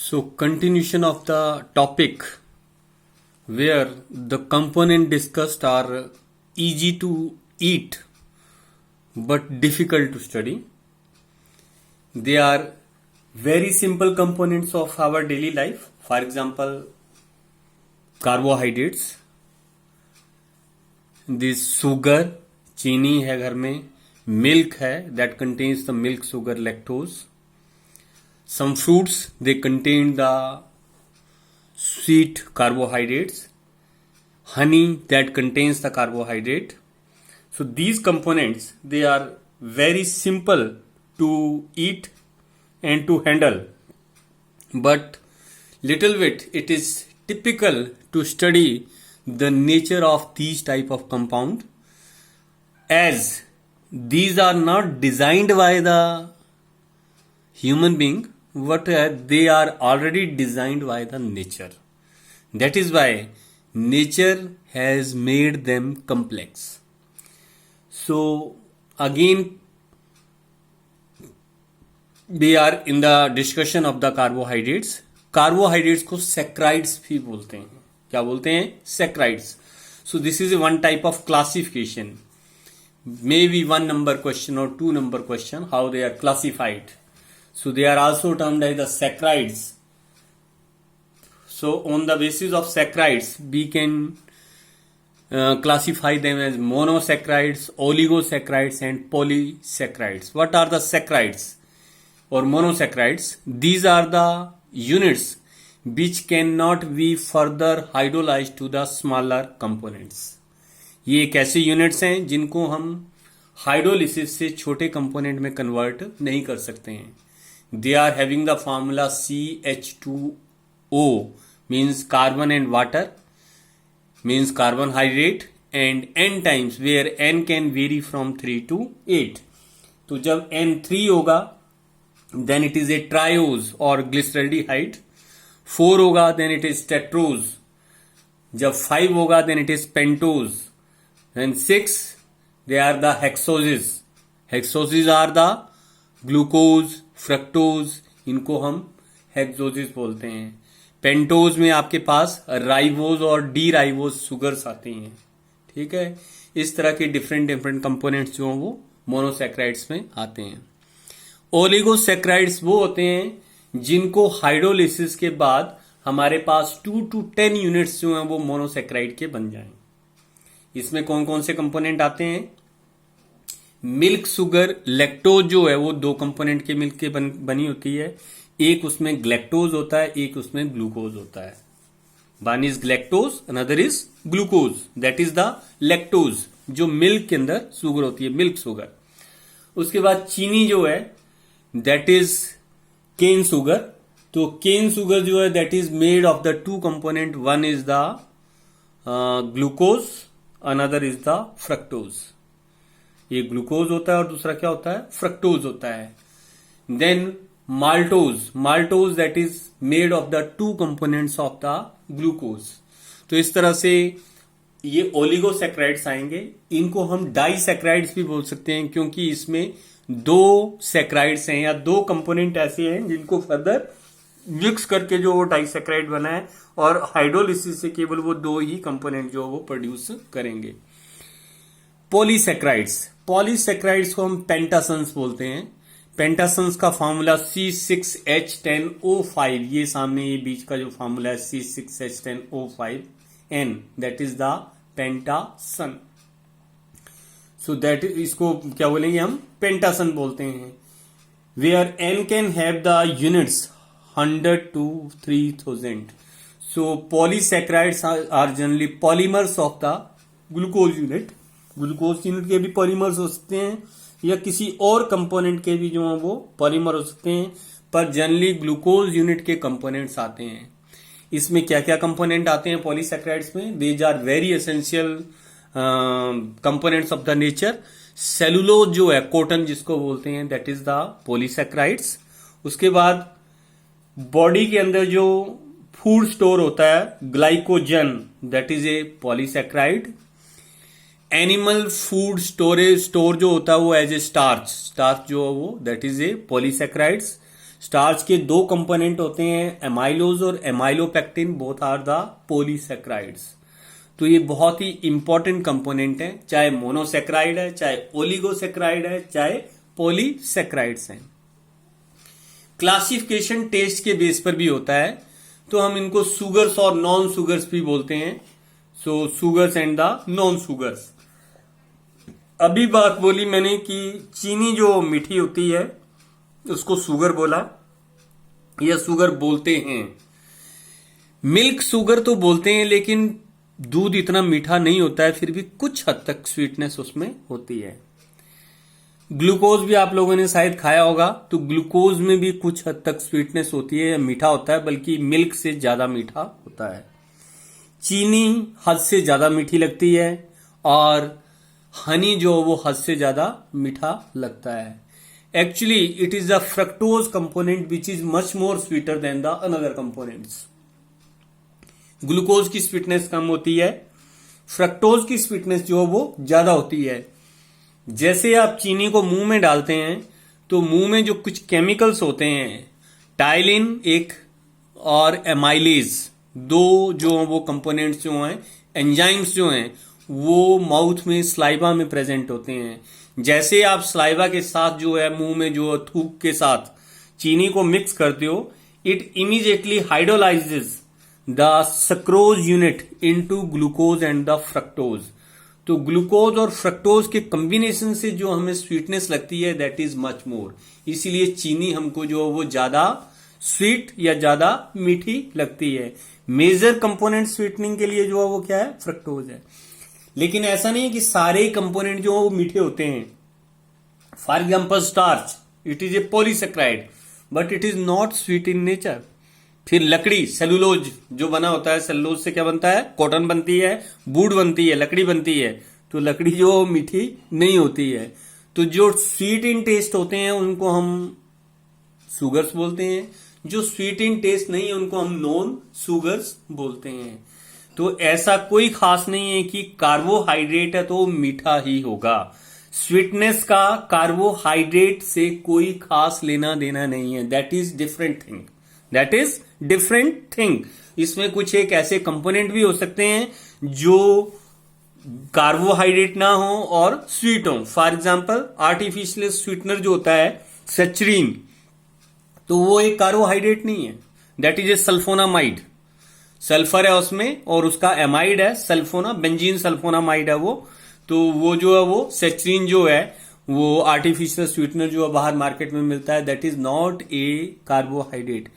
So, continuation of the topic where the component discussed are easy to eat but difficult to study. They are very simple components of our daily life. For example, carbohydrates. This sugar, चीनी है घर में, milk है that contains the milk, sugar, lactose. Some fruits, they contain the sweet carbohydrates. Honey, that contains the carbohydrate. So these components, they are very simple to eat and to handle. But little bit, it is typical to study the nature of these type of compound, as these are not designed by the human being, but they are already designed by the nature. That is why nature has made them complex. So again, we are in the discussion of the carbohydrates. Carbohydrates को saccharides भी बोलते हैं. क्या बोलते हैं? Saccharides. So this is one type of classification. Maybe 1 number question or 2 number question, how they are classified. So they are also termed as the saccharides. So on the basis of saccharides, we can classify them as monosaccharides, oligosaccharides and polysaccharides. What are the saccharides or monosaccharides? These are the units which cannot be further hydrolyzed to the smaller components. ये एक ऐसे units हैं जिनको हम hydrolysis से छोटे component में convert नहीं कर सकते हैं. They are having the formula CH2O, means carbon and water, means carbohydrate, and N times, where N can vary from 3 to 8. तो जब N 3 होगा then it is a triose or glyceraldehyde. 4 होगा then it is tetrose. जब 5 होगा then it is pentose. Then 6, they are the hexoses. Hexoses are the glucose, fructose, इनको हम हेक्सोसिस बोलते हैं. पेंटोज में आपके पास राइबोज और डी राइबोज सुगर्स आती हैं. ठीक है, इस तरह के डिफरेंट कंपोनेंट्स जो हैं वो मोनोसैक्राइड्स में आते हैं. ओलिगोसैक्राइड्स वो होते हैं जिनको हाइड्रोलिसिस के बाद हमारे पास 2 to 10 यूनिट्स जो हैं वो मोनोसैक्राइड के बन जाएं. इसमें कौन कौन से कंपोनेंट आते हैं? मिल्क, सुगर, लैक्टोज जो है वो 2 कंपोनेंट के मिल्क के बनी होती है. एक उसमें ग्लैक्टोज होता है, एक उसमें ग्लूकोज होता है. One is galactose, another is glucose. That is the lactose जो मिल्क के अंदर सुगर होती है, मिल्क सुगर. उसके बाद चीनी जो है दैट इज केन सुगर. तो केन सुगर जो है that is made of the 2 component. One is the glucose, another is the fructose. ये ग्लूकोज होता है और दूसरा क्या होता है? फ्रक्टोज होता है. Then maltose that is made of the 2 components of the glucose. तो इस तरह से ये ओलिगोसैक्राइड्स आएंगे. इनको हम डाइसैक्राइड्स भी बोल सकते हैं क्योंकि इसमें 2 सैक्राइड्स हैं या 2 कंपोनेंट ऐसे हैं जिनको फर्दर मिक्स करके जो वो डाइसैक्राइड बना है और हाइड्रोलिसिस से केवल वो 2 ही कंपोनेंट जो वो प्रोड्यूस करेंगे. पॉलीसैक्राइड्स को हम पेंटासन्स बोलते हैं. पेंटासन्स का फॉर्मूला C6H10O5. ये सामने ये बीच का जो फॉर्मूला है C6H10O5 N, that is the pentosan. So that इसको क्या बोलेंगे हम? पेंटासन बोलते हैं. Where N can have the units 100 to 3000. So polysaccharides are generally polymers of the glucose unit. Glucose unit के भी पॉलीमर्स हो सकते हैं या किसी और कंपोनेंट के भी जो है वो पॉलीमर हो सकते हैं, पर जनरली ग्लूकोज यूनिट के कंपोनेंट्स आते हैं. इसमें क्या क्या कंपोनेंट आते हैं पॉलीसैक्राइड्स में? These are very essential components of the nature. Cellulose जो है, कॉटन जिसको बोलते हैं, दैट इज द पॉलीसैक्राइड्स. उसके बाद बॉडी के अंदर जो फूड स्टोर होता है, glycogen, that is A polysaccharide. Animal food store जो होता है वो एज ए स्टार्च जो है वो that is a polysaccharides. Starch के दो कंपोनेंट होते हैं, एमाइलोज और amylopectin, both are the polysaccharides. तो ये बहुत ही इंपॉर्टेंट कंपोनेंट है, चाहे मोनोसेक्राइड है, चाहे ओलिगोसेक्राइड है, चाहे पॉलीसेक्राइड्स हैं। क्लासिफिकेशन टेस्ट के बेस पर भी होता है, तो हम इनको सुगर्स और नॉन सुगर्स भी बोलते हैं। So sugars and the non sugars. अभी बात बोली मैंने कि चीनी जो मीठी होती है उसको सुगर बोला या सुगर बोलते हैं। मिल्क सुगर तो बोलते हैं, लेकिन दूध इतना मीठा नहीं होता है, फिर भी कुछ हद तक स्वीटनेस उसमें होती है। ग्लूकोज भी आप लोगों ने शायद खाया होगा, तो ग्लूकोज में भी कुछ हद तक स्वीटनेस होती है, मीठा होता है, बल्कि मिल्क से ज्यादा मीठा होता है। चीनी हद से ज्यादा मीठी लगती है और हनी जो वो हद से ज्यादा मीठा लगता है। Actually it is the fructose component which is much more sweeter than the another components. Glucose की स्वीटनेस कम होती है, फ्रक्टोज की स्वीटनेस जो वो ज्यादा होती है। जैसे आप चीनी को मुंह में डालते हैं तो मुंह में जो कुछ केमिकल्स होते हैं, टाइलिन एक और एमाइलेज, दो जो वो कंपोनेंट्स जो हैं, एंजाइम्स जो हैं, वो माउथ में स्लाइवा में प्रेजेंट होते हैं। जैसे आप स्लाइवा के साथ जो है मुंह में जो थूक के साथ चीनी को मिक्स करते हो, it immediately hydrolyses the sucrose unit into glucose and the fructose. तो ग्लूकोज और फ्रक्टोज के कॉम्बिनेशन से जो हमें स्वीटनेस लगती है दैट इज मच मोर। इसीलिए चीनी हमको जो वो ज्यादा स्वीट या ज्यादा मीठी लगती है। मेजर कंपोनेंट स्वीटनिंग के लिए जो है वो क्या है, फ्रक्टोज है। लेकिन ऐसा नहीं है कि सारे कंपोनेंट जो वो मीठे होते हैं। For example starch, it is A polysaccharide but it is not sweet in nature. फिर लकड़ी, सेलुलोज जो बना होता है, सेलुलोज से क्या बनता है, कॉटन बनती है, वुड बनती है, लकड़ी बनती है। तो लकड़ी जो मीठी नहीं होती है। तो जो स्वीट इन टेस्ट होते हैं उनको हम सुगर्स बोलते हैं, जो स्वीट इन टेस्ट नहीं है उनको हम नॉन सुगर्स बोलते हैं। तो ऐसा कोई खास नहीं है कि कार्बोहाइड्रेट है तो मीठा ही होगा। स्वीटनेस का कार्बोहाइड्रेट से कोई खास लेना देना नहीं है। That is different thing, that is different thing. इसमें कुछ एक ऐसे कंपोनेंट भी हो सकते हैं जो कार्बोहाइड्रेट ना हो और स्वीट हो। फॉर एग्जाम्पल आर्टिफिशियल स्वीटनर जो होता है सेचरीन, तो वो एक कार्बोहाइड्रेट नहीं है, that is a sulphonamide. Sulphur है उसमें और उसका एमाइड है सल्फोना, बेंजीन सल्फोनामाइड है वो। तो वो जो है वो सेचरीन जो है वो आर्टिफिशियल स्वीटनर जो है बाहर मार्केट में मिलता है, that is not a carbohydrate.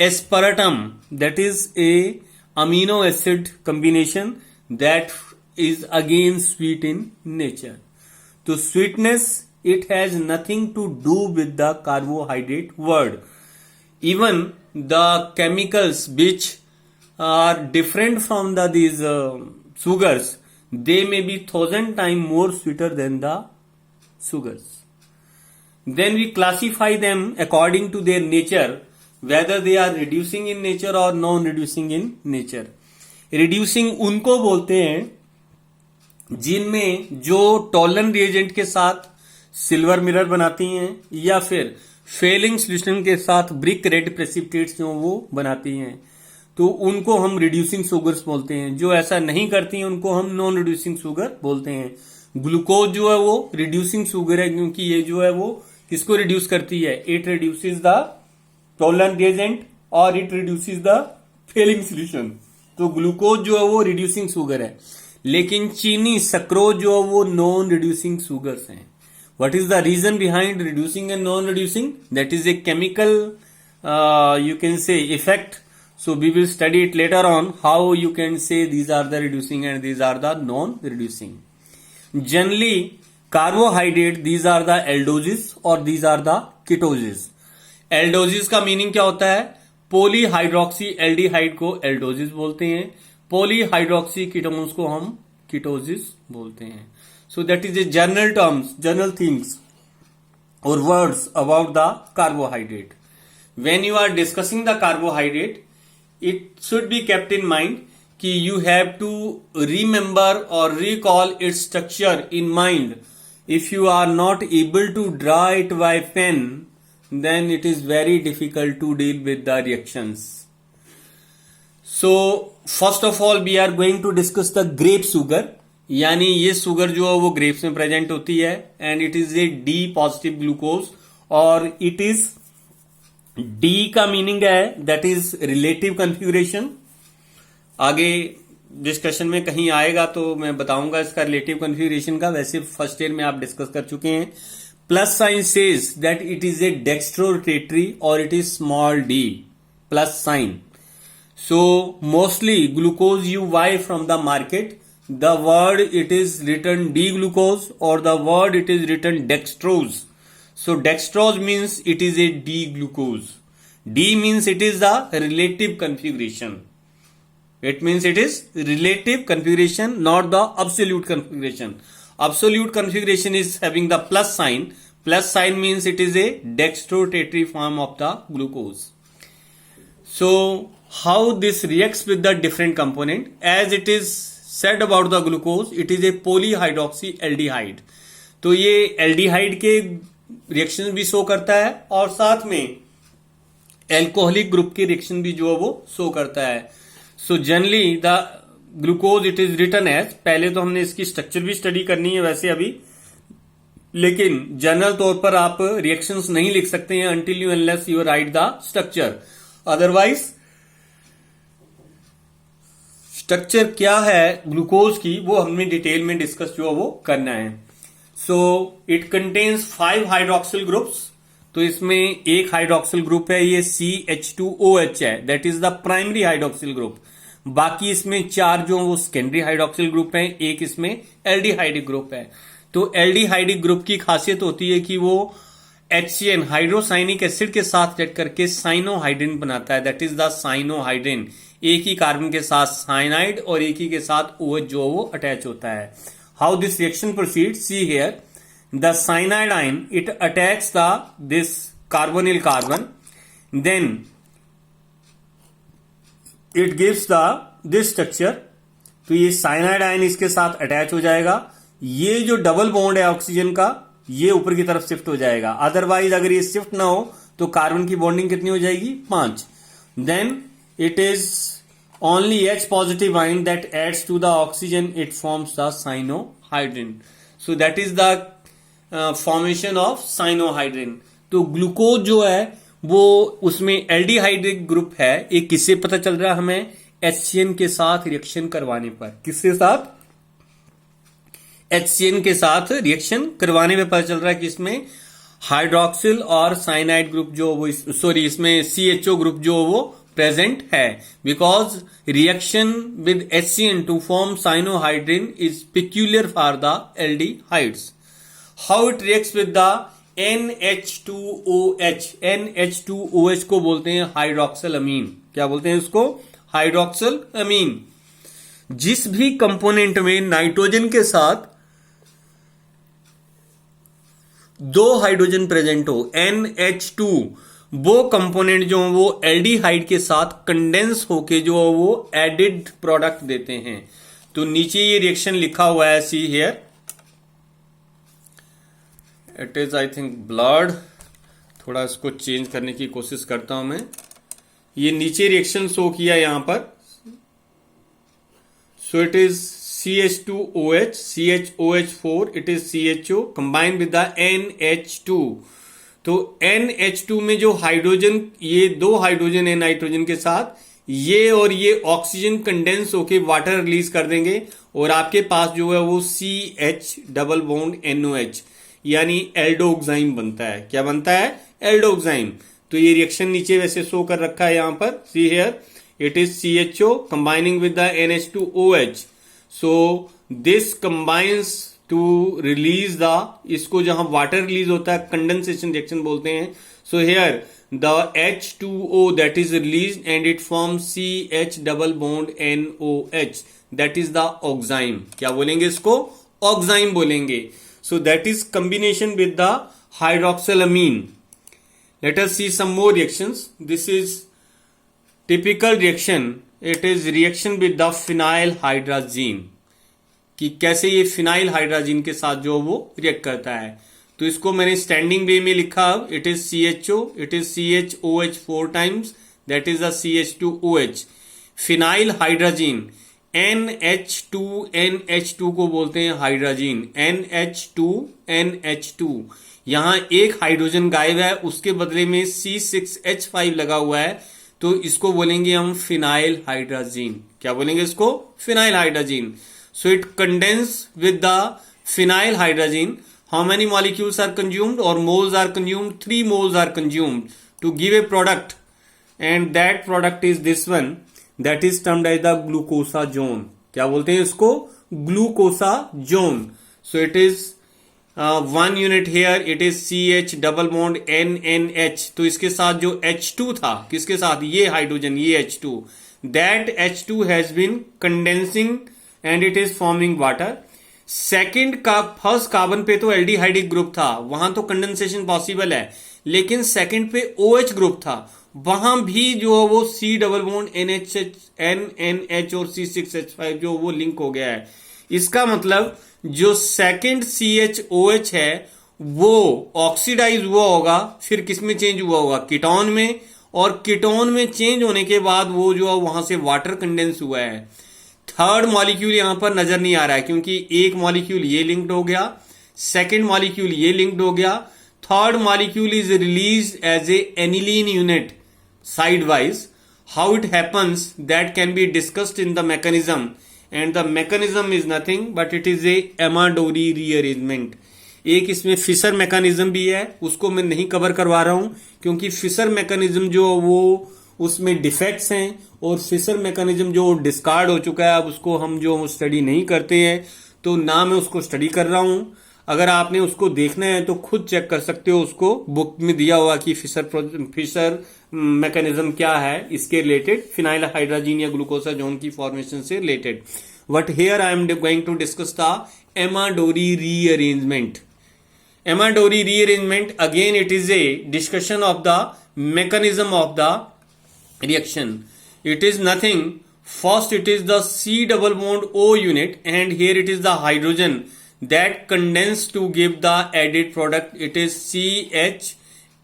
Aspartame, that is A amino acid combination, that is again sweet in nature. तो sweetness, it has nothing to do with the carbohydrate word. Even the chemicals which are different from these sugars, they may be 1,000 times more sweeter than the sugars. Then we classify them according to their nature, whether they are reducing in nature or non-reducing in nature. Reducing उनको बोलते हैं जिनमें जो Tollens reagent के साथ silver mirror बनाती हैं या फिर फेलिंग सोल्यूशन के साथ ब्रिक रेड प्रेसिपिटेट्स जो वो बनाती हैं, तो उनको हम रिड्यूसिंग शुगर्स बोलते हैं। जो ऐसा नहीं करती हैं उनको हम नॉन रिड्यूसिंग शुगर बोलते हैं। ग्लूकोज जो है वो रिड्यूसिंग शुगर है, क्योंकि ये जो है वो किसको रिड्यूस करती है, it reduces the Tollen reagent और it reduces the Fehling solution. तो ग्लूकोज जो है वो रिड्यूसिंग शुगर है, लेकिन चीनी सक्रोज जो है वो नॉन रिड्यूसिंग शुगर्स हैं। What is the reason behind reducing and non reducing? That is a chemical you can say effect. So we will study it later on how you can say these are the reducing and these are the non-reducing. Generally, carbohydrate, these are the aldoses or these are the ketoses. Aldoses का meaning क्या होता है? Polyhydroxy aldehyde को एल्डोजिस बोलते हैं, polyhydroxy ketones को हम ketosis बोलते हैं। So that is a general terms, general things और words about the carbohydrate. When you are discussing the carbohydrate, it should be kept in mind कि you have to remember or recall its structure in mind. If you are not able to draw it by pen, then it is very difficult to deal with the reactions. So first of all we are going to discuss the grape sugar, यानी ये sugar जो है वो grapes में present होती है and it is A D positive glucose और it is D का मीनिंग है दैट इज रिलेटिव कन्फिगुरेशन. आगे डिस्कशन में कहीं आएगा तो मैं बताऊंगा इसका रिलेटिव कन्फिगुरेशन का, वैसे फर्स्ट ईयर में आप डिस्कस कर चुके हैं. Plus sign says that it is a dextro rotatory और it is small D plus sign. So mostly glucose you buy from the market, the word it is written D-glucose or the word it is written dextrose. So dextrose means it is a D-glucose. D means it is the relative configuration. It means it is relative configuration, not the absolute configuration. Absolute configuration is having the plus sign. Plus sign means it is a dextrorotatory form of the glucose. So how this reacts with the different component, as it is said about the glucose, it is a polyhydroxyaldehyde. तो ये aldehyde के reaction भी show करता है और साथ में alcoholic group के रिएक्शन भी जो है वो शो करता है. So generally the glucose it is written as, पहले तो हमने इसकी स्ट्रक्चर भी स्टडी करनी है वैसे अभी, लेकिन जनरल तौर पर आप रिएक्शंस नहीं लिख सकते हैं until you unless you right the structure. Otherwise structure क्या है ग्लूकोज की वो हमें डिटेल में डिस्कस जो है वो करना है. So it contains 5 hydroxyl groups. तो इसमें एक हाइड्रोक्सिल ग्रुप है ये CH2OH है, that is the primary hydroxyl group. बाकी इसमें 4 जो वो सेकेंडरी हाइड्रोक्सिल ग्रुप है, एक इसमें एल्डिहाइडिक ग्रुप है. तो एल्डिहाइडिक ग्रुप की खासियत होती है कि वो HCN हाइड्रोसाइनिक एसिड के साथ रिएक्ट करके साइनोहाइड्रिन बनाता है, दैट इज द साइनोहाइड्रिन. एक ही कार्बन के साथ साइनाइड और एक ही के साथ OH जो वो अटैच होता है. How this reaction proceed, see here the cyanide ion it attacks the this carbonyl carbon, then it gives the this structure. तो ये साइनाइड आयन इसके साथ अटैच हो जाएगा. ये जो डबल बॉन्ड है ऑक्सीजन का ये ऊपर की तरफ शिफ्ट हो जाएगा. अदरवाइज अगर ये शिफ्ट ना हो तो कार्बन की बॉन्डिंग कितनी हो जाएगी, 5. Then it is only H positive ion that adds to the oxygen, it forms the cyanohydrin. So that is the formation of cyanohydrin. तो ग्लूकोज जो है वो उसमें एल्डिहाइडिक ग्रुप है. एक किससे पता चल रहा है हमें, HCN के साथ रिएक्शन करवाने पर. किसके साथ, HCN के साथ रिएक्शन करवाने में पता चल रहा है कि इसमें हाइड्रोक्सिल और साइनाइड ग्रुप जो वो सॉरी इसमें CHO ग्रुप जो वो प्रेजेंट है. Because reaction with HCN to form cyanohydrin is peculiar for the aldehydes. How it reacts with the NH2OH. NH2OH को बोलते हैं हाइड्रोक्सिल अमीन. क्या बोलते हैं इसको, हाइड्रोक्सिल अमीन. जिस भी कंपोनेंट में नाइट्रोजन के साथ 2 हाइड्रोजन प्रेजेंट हो, NH2, वो कंपोनेंट जो वो एल्डिहाइड के साथ कंडेंस होके जो वो एडिड प्रोडक्ट देते हैं. तो नीचे ये रिएक्शन लिखा हुआ है, सी here it is I think blood. थोड़ा इसको चेंज करने की कोशिश करता हूं मैं. ये नीचे रिएक्शन शो किया यहां पर. सो it is CH2OH, CHOH4, it is CHO combined with the NH2. तो NH2 में जो हाइड्रोजन, ये 2 हाइड्रोजन है नाइट्रोजन के साथ, ये और ये ऑक्सीजन कंडेंस होके वाटर रिलीज कर देंगे और आपके पास जो है वो CH डबल बॉन्ड NOH यानी एल्डोक्साइम बनता है. क्या बनता है, एल्डोक्साइम. तो ये रिएक्शन नीचे वैसे शो कर रखा है यहां पर, see here it is CHO combining with the NH2OH. So this combines to release the, इसको जहां वाटर रिलीज होता है कंडेंसेशन रिएक्शन बोलते हैं. So here the H2O that is released and it forms CH double bond NOH, that is the oxime. क्या बोलेंगे इसको, oxime बोलेंगे. So that is combination with the hydroxylamine. Let us see some more reactions. This is typical reaction. It is reaction with the phenyl hydrazine. कि कैसे ये phenyl hydrazine के साथ जो वो रिएक्ट करता है. तो इसको मैंने स्टैंडिंग वे में लिखा। अब it is CHO, it is CHOH 4 times, that is the CH2OH। Phenyl hydrazine NH2 को बोलते हैं हाइड्रोजीन, NH2 यहां एक हाइड्रोजन गायब है, उसके बदले में C6H5 लगा हुआ है, तो इसको बोलेंगे हम फिनाइल हाइड्रोजीन। क्या बोलेंगे इसको? Phenyl hydrazine. So it condense with the phenyl hydrazine. How many molecules are consumed और moles are consumed? 3 moles are consumed to give a product, and that product is this one, that is termed as the glucosazone. क्या बोलते हैं इसको? Glucosazone. So it is 1 unit here, it is CH double bond NNH। तो इसके साथ जो H2 था, किसके साथ? ये हाइड्रोजन, ये H2, that H2 has been condensing and it is forming water. Second का फर्स्ट कार्बन पे तो एल्डिहाइडिक ग्रुप था, वहां तो कंडेंसेशन पॉसिबल है, लेकिन सेकेंड पे OH ग्रुप था, वहां भी जो वो C डबल बॉन्ड NNH और C6H5 जो वो लिंक हो गया है। इसका मतलब जो सेकेंड CHOH है वो ऑक्सीडाइज हुआ होगा, फिर किस में चेंज हुआ होगा? कीटोन में, और कीटोन में चेंज होने के बाद वो जो वहां से वाटर कंडेंस हुआ है। थर्ड मॉलिक्यूल यहां पर नजर नहीं आ रहा है, क्योंकि एक मॉलिक्यूल ये लिंक्ड हो गया, सेकेंड मॉलिक्यूल ये लिंक्ड हो गया, third molecule is release as a aniline unit side wise. How it happens that can be discussed in the mechanism, and the mechanism is nothing but it is a Amadori rearrangement. एक इसमें Fisher mechanism भी है, उसको मैं नहीं cover करवा रहा हूं, क्योंकि फिशर मैकेनिज्म जो वो उसमें डिफेक्ट्स हैं, और फिशर मैकेनिज्म जो डिस्कार्ड हो चुका है, अब उसको हम जो स्टडी नहीं करते हैं, तो ना मैं उसको स्टडी कर रहा हूं। अगर आपने उसको देखना है तो खुद चेक कर सकते हो, उसको बुक में दिया हुआ कि फिशर मैकेनिज्म क्या है इसके रिलेटेड, फिनाइल हाइड्रोजीन या ग्लूकोसाजोन की फॉर्मेशन से related. But here I am going to discuss the Amadori rearrangement. Amadori rearrangement, again it is a discussion of the mechanism of the reaction. It is nothing. First it is the C double bond O unit, and here it is the hydrogen that condense to give the added product. It is CH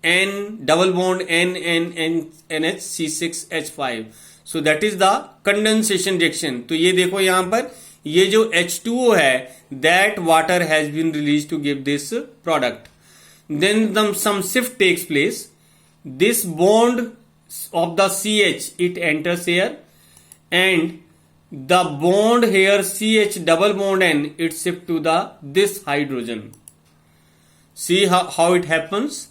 N double bond NH C6H5. So that is the condensation reaction. तो ये देखो यहां पर ये जो H2O है, that water has been released to give this product. Then some shift takes place. This bond of the CH, it enters here, and the bond here CH double bond N, it shift to the this hydrogen. See how it happens.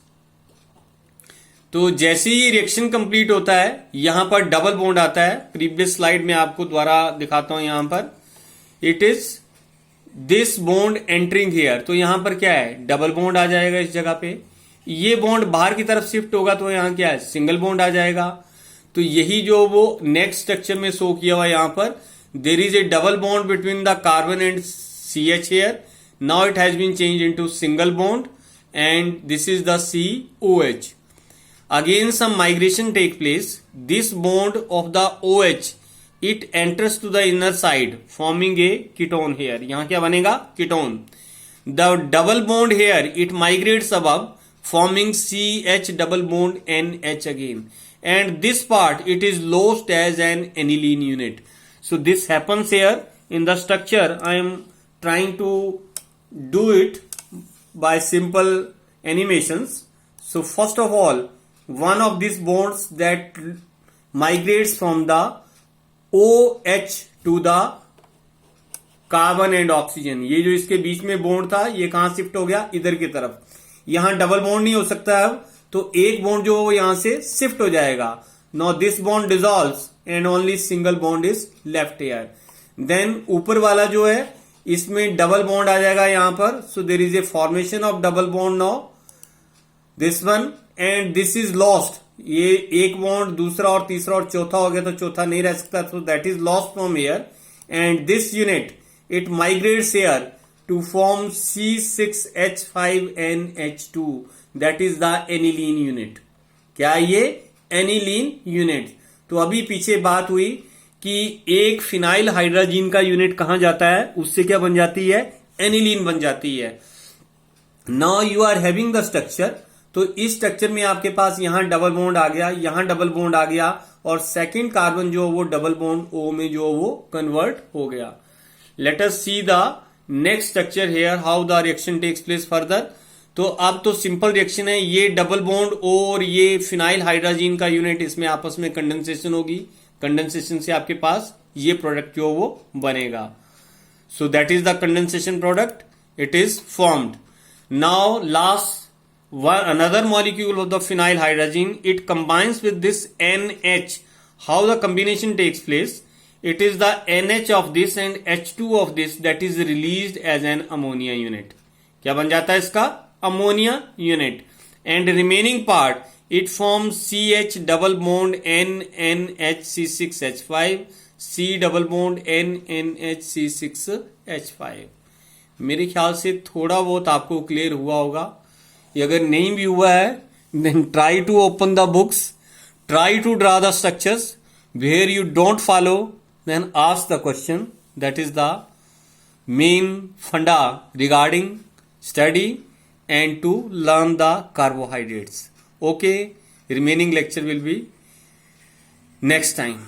तो जैसे ही reaction complete होता है, यहां पर double bond आता है। Previous slide में आपको द्वारा दिखाता हूं, यहां पर it is this bond entering here. तो यहां पर क्या है? डबल बॉन्ड आ जाएगा इस जगह पे। ये बॉन्ड बाहर की तरफ शिफ्ट होगा तो यहां क्या है? सिंगल बॉन्ड आ जाएगा। तो यही जो वो नेक्स्ट स्ट्रक्चर में शो किया हुआ यहां पर, there is a double bond between the carbon and CH here. Now it has been change into single bond, and this is the COH. Again some migration take place. This bond of the OH, it enters to the inner side forming a ketone here. यहां क्या बनेगा? Ketone. The double bond here, it migrates above forming CH double bond NH again, and this part it is lost as an aniline unit. So this happens here in the structure. I am trying to do it by simple animations. So first of all, one of these bonds that migrates from the OH to the carbon and oxygen, ये जो इसके बीच में bond था ये कहां shift हो गया? इधर की तरफ। यहां डबल बॉन्ड नहीं हो सकता अब, तो एक बॉन्ड जो यहां से शिफ्ट हो जाएगा। Now this bond dissolves and only single bond is left here. Then ऊपर वाला जो है इसमें डबल बॉन्ड आ जाएगा यहां पर। So there is a formation of double bond now, this one, and this is lost. ये एक बॉन्ड दूसरा और तीसरा और चौथा हो गया, तो चौथा नहीं रह सकता, तो that is lost from here, and this unit it migrates here to form C6H5NH2, that is the aniline unit. क्या ये? Aniline unit. तो अभी पीछे बात हुई कि एक फिनाइल हाइड्रोजीन का यूनिट कहां जाता है, उससे क्या बन जाती है? एनिलीन बन जाती है। Now you are having the structure, तो इस स्ट्रक्चर में आपके पास यहां डबल बॉन्ड आ गया, यहां डबल बॉन्ड आ गया, और सेकंड कार्बन जो वो डबल बॉन्ड ओ में जो वो कन्वर्ट हो गया. Let us see the next structure here, how the reaction takes place further. तो अब तो सिंपल रिएक्शन है, ये डबल बॉन्ड ओ और ये फिनाइल हाइड्रोजन का यूनिट, इसमें आपस में कंडेंसेशन होगी, कंडेंसेशन से आपके पास ये प्रोडक्ट जो वो बनेगा. सो that is the condensation product, it is formed. Now last another molecule of the phenyl hydrogen, it combines with this NH. How the combination takes place? It is the NH of this and H2 of this that is released as an ammonia unit. क्या बन जाता है इसका? Ammonia unit. And remaining part, it forms CH double bond NNHC6H5, C double bond NNHC6H5. मेरे ख्याल से थोड़ा बहुत आपको क्लियर हुआ होगा. ये अगर नहीं भी हुआ है, then try to open the books, try to draw the structures. Where you don't follow, then ask the question. That is the main funda regarding study and to learn the carbohydrates. Okay, remaining lecture will be next time.